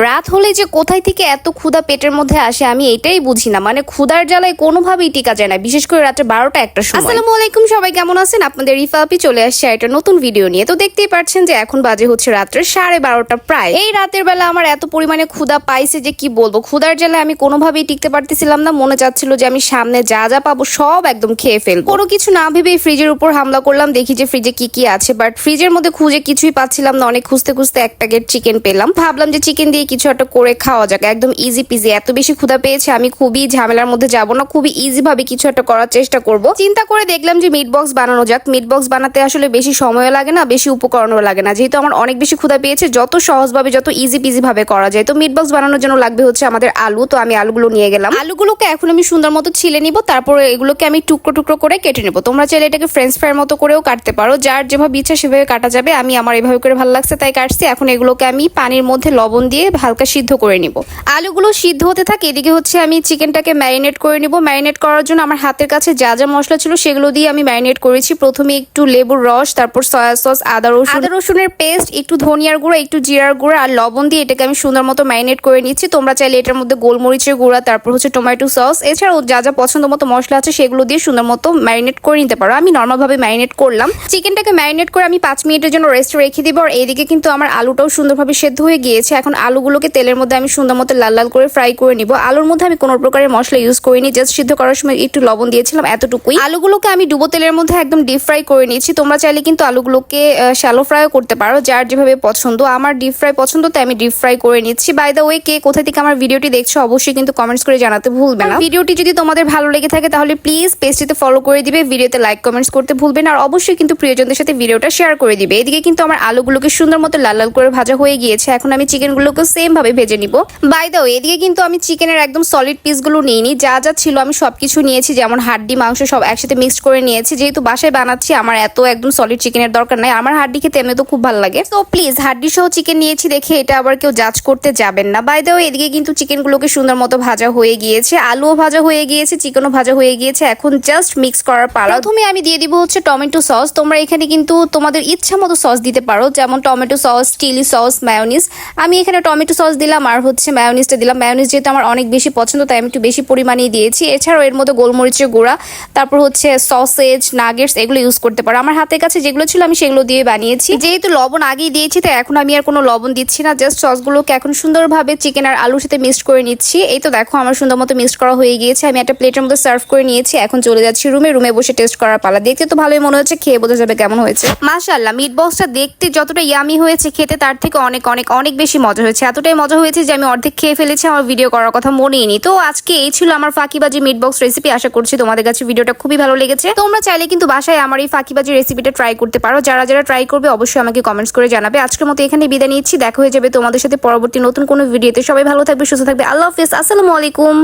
রাত হলে যে কোথায় থেকে এত ক্ষুধা পেটের মধ্যে আসে আমি এটাই বুঝি না। মানে ক্ষুধার জ্বালায় কোনোভাবেই টিকা যায় না, বিশেষ করে রাত্রে 12টা একটা সময়। আসসালামু আলাইকুম, সবাই কেমন আছেন? আপনাদের রিফা আপি চলে আসছে একটা নতুন ভিডিও নিয়ে। তো দেখতেই পাচ্ছেন যে এখন বাজে হচ্ছে রাত্রে 12:30 প্রায়। এই রাতের বেলা আমার এত পরিমাণে ক্ষুধা পাইছে যে কি বলবো। ক্ষুধার জ্বালায় আমি কোনোভাবেই টিকতে পারতেছিলাম না। মনে চাচ্ছিল যে আমি সামনে যা যা পাবো সব একদম খেয়ে ফেলবো। কোনো কিছু না ভেবেই ফ্রিজের উপর হামলা করলাম, দেখি যে ফ্রিজে কি কি আছে, বাট ফ্রিজের মধ্যে খুঁজে কিছুই পাচ্ছিলাম না। অনেক খুঁজতে খুঁজতে এক প্যাকেট চিকেন পেলাম। ভাবলাম যে চিকেন দিয়ে কিছু একটা করে খাওয়া যাক, একদম ইজি পিজি। এত বেশি ক্ষুধা পেয়েছে আমি খুবই ঝামেলার মধ্যে যাব না, খুবই ইজি ভাবে কিছু একটা করার চেষ্টা করব। চিন্তা করে দেখলাম যে মিট বক্স বানানো যাক। মিট বক্স বানাতে আসলে বেশি সময় লাগে না, বেশি উপকরণও লাগে না। যেহেতু আমার অনেক বেশি ক্ষুধা পেয়েছে, যত সহজভাবে যত ইজি পিজি ভাবে করা যায়। তো মিট বক্স বানানোর জন্য লাগবে হচ্ছে আমাদের আলু। তো আমি আলুগুলো নিয়ে গেলাম। আলুগুলোকে এখন আমি সুন্দর মতো ছিলে নিব, তারপরে এগুলোকে আমি টুকরো টুকরো করে কেটে নেব। তোমরা চাইলে এটাকে ফ্রেঞ্চ ফ্রাইয়ের মতো করেও কাটতে পারো, যার যেভাবে ইচ্ছা সেভাবে কাটা যাবে। আমি আমার এভাবে করে ভালো লাগছে তাই কাটছি। এখন এগুলোকে আমি পানির মধ্যে লবণ দিয়ে হালকা সিদ্ধ করে নিব। আলুগুলো সিদ্ধ হতে থাকে, এদিকে হচ্ছে আমি চিকেনটাকে ম্যারিনেট করে নিব। ম্যারিনেট করার জন্য আমার হাতের কাছে যা যা মশলা ছিল সেগুলো দিয়ে আমি ম্যারিনেট করেছি। প্রথমে একটু লেবুর রস, তারপর সয়া সস, আদা রসুনের পেস্ট, একটু ধনিয়ার গুঁড়া, একটু জিরার গুঁড়া আর লবণ দিয়ে এটাকে আমি সুন্দর মতো ম্যারিনেট করে নিচ্ছি। তোমরা চাইলে এটার মধ্যে গোলমরিচের গুঁড়া, তারপর হচ্ছে টমেটো সস, এছাড়াও যা যা পছন্দ মতো মশলা আছে সেগুলো দিয়ে সুন্দর মতো ম্যারিনেট করে নিতে পারো। আমি নর্মাল ভাবে ম্যারিনেট করলাম। চিকেনটাকে ম্যারিনেট করে আমি 5 মিনিটের জন্য রেস্টে রেখে দিব। আর এইদিকে কিন্তু আমার আলুটাও সুন্দরভাবে সেদ্ধ হয়ে গিয়েছে। এখন আলুগুলোকে তেলের মধ্যে আমি সুন্দর মতো লাল লাল করে ফ্রাই করে নিব। আলুর মধ্যে আমি কোনো প্রকারের মশলা ইউজ করিনি, জাস্ট সিদ্ধ করার সময় একটু লবণ দিয়েছিলাম, এতটুকুই। আলুগুলোকে আমি ডুবো তেলের মধ্যে একদম ডিপ ফ্রাই করে নিয়েছি। তোমরা চাইলে কিন্তু আলুগুলোকে শ্যালো ফ্রাইও করতে পারো, যার যেভাবে পছন্দ। আমার ডিপ ফ্রাই পছন্দ তাই আমি ডিপ ফ্রাই করে নিচ্ছি। বাই দ্য ওয়ে, কে কোথা থেকে আমার ভিডিওটি দেখছো অবশ্যই কিন্তু কমেন্টস করে জানাতে ভুলবে না। ভিডিওটি যদি তোমাদের ভালো লেগে থাকে তাহলে প্লিজ পেজটিতে ফলো করে দিবে, ভিডিওতে লাইক কমেন্টস করতে ভুলবে না, আর অবশ্যই কিন্তু প্রিয়জনদের সাথে ভিডিওটা শেয়ার করে দিবে। এদিকে কিন্তু আমার আলুগুলোকে সুন্দর মতো লাল লাল করে ভাজা হয়ে গিয়েছে। এখন আমি চিকেনগুলোকে সেম ভাবে ভেজে নিব। বাই দ্য ওয়ে, এদিকে কিন্তু আমি চিকেনের একদম সলিড পিসগুলো নিইনি, যা যা ছিল আমি সবকিছু নিয়েছি, যেমন হাড্ডি মাংস সব একসাথে মিক্সড করে নিয়েছি। যেহেতু বাসায় বানাচ্ছি আমার এত একদম সলিড চিকেনের দরকার নাই, আমার হাড্ডি খেতে এমনি তো খুব ভালো লাগে। তো প্লিজ হাড্ডি সহ চিকেন নিয়েছি দেখে এটা আবার কেউ জাজ করতে যাবেন না। বাই দ্য ওয়ে, এদিকে কিন্তু চিকেনগুলোকে সুন্দর মতো ভাজা হয়ে গিয়েছে, আলুও ভাজা হয়ে গিয়েছে, চিকেনও ভাজা হয়ে গিয়েছে। এখন জাস্ট মিক্স করার পালা। প্রথমে আমি দিয়ে দিব হচ্ছে টমেটো সস। তোমরা এখানে কিন্তু তোমাদের ইচ্ছা মতো সস দিতে পারো, যেমন tomato sauce, chilli sauce, mayonnaise. আমি এখানে টমেটো সস দিলাম আর হচ্ছে মায়োনিজটা দিলাম। মায়োনিজ যেহেতু আমার অনেক বেশি পছন্দ তাই আমি একটু বেশি পরিমাণেই দিয়েছি। এছাড়াও এর মধ্যে গোলমরিচের গুঁড়া, তারপর হচ্ছে সসেজ, নাগেটস এগুলো ইউজ করতে পারো। আমার হাতের কাছে যেগুলো ছিল আমি সেগুলো দিয়ে বানিয়েছি। যেহেতু লবণ আগেই দিয়েছি তাই এখন আমি আর কোনো লবণ দিচ্ছি না, জাস্ট সসগুলোকে এখন সুন্দরভাবে চিকেন আর আলুর সাথে মিক্সড করে নিচ্ছি। এই তো দেখো আমার সুন্দর মতো মিক্সড করা হয়ে গিয়েছে। আমি একটা প্লেটের মধ্যে সার্ভ করে নিয়েছি। এখন চলে যাচ্ছি রুমে বসে টেস্ট করার পালা। দেখতে তো ভালোই মনে হচ্ছে, খেয়ে বোঝা যাবে কেমন হয়েছে। মাশাআল্লাহ, মিট বক্সটা দেখতে যতটা ইয়ামি হয়েছে, খেতে তার থেকে অনেক অনেক অনেক বেশি মজা হয়েছে। এতটাই মজা হয়েছে যে আমি অর্ধেক খেয়ে ফেলেছি, আমার ভিডিও করার কথা মনেই নেই। তো আজকে এই ছিল আমার ফাঁকিবাজি মিট বক্স রেসিপি। আশা করছি তোমাদের কাছে ভিডিওটা খুবই ভালো লেগেছে। তোমরা চাইলে কিন্তু বাসায় আমার এই ফাঁকিবাজি রেসিপিটা ট্রাই করতে পারো। যারা যারা ট্রাই করবে অবশ্যই আমাকে কমেন্টস করে জানাবে। আজকের মতো এখানে বিদায় নিচ্ছি, দেখা হয়ে যাবে তোমাদের সাথে পরবর্তী নতুন কোনো ভিডিওতে। সবাই ভালো থাকবে, সুস্থ থাকবে। আল্লাহ হাফেজ, আসসালামু আলাইকুম।